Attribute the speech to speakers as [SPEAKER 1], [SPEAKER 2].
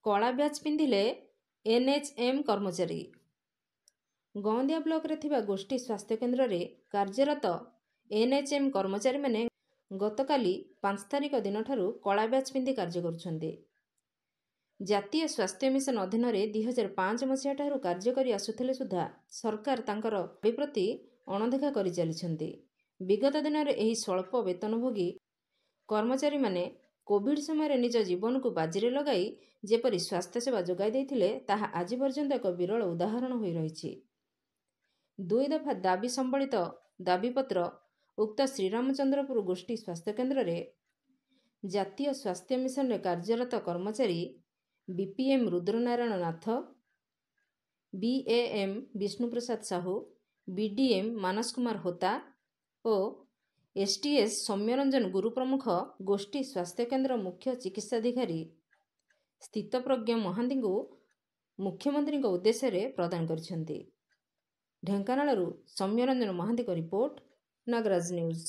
[SPEAKER 1] कला batch पिंधिले NHM कर्मचारी। गौंदिया block रे थिबा गोष्ठी स्वास्थ्य केन्द्र रे कार्यरत एनएचएम कर्मचारी माने गतकाली 5 तारिख दिन ठारू कला ब्याच पिंधि कार्य करुछन्ते। जातीय स्वास्थ्य मिशन अधीन रे 2005 मसीहा ठारू कार्य करी आसुथिले सुधा सरकार तांकर प्रति अणदेखा करि चलिछन्ते। विगत दिन रे एही स्वल्प वेतनभोगी कर्मचारी माने कोविड समय निज जीवन को बाजी लगाई जेपरी स्वास्थ्य सेवा जोगाई देथिले ताहा आज पर्यंत एक विरल उदाहरण होई रहिछि। 2 दफा दाबी संबलित दाबीपत्र उक्त श्रीरामचंद्रपुर गोष्ठी स्वास्थ्य केन्द्र रे जातीय स्वास्थ्य मिशन रे कार्यरत कर्मचारी बीपीएम रुद्रनारायण नाथ, बीएएम विष्णुप्रसाद साहू, बीडीएम मानस कुमार होता और एसटीएस सौम्यरंजन गुरु प्रमुख गोष्ठी स्वास्थ्य केन्द्र मुख्य चिकित्साधिकारी स्थितप्रज्ञ महांती को मुख्यमंत्री उद्देश्य रे प्रदान करिसेंती। ढेंकानालरू सौम्यरंजन महांती को रिपोर्ट, नागराज न्यूज।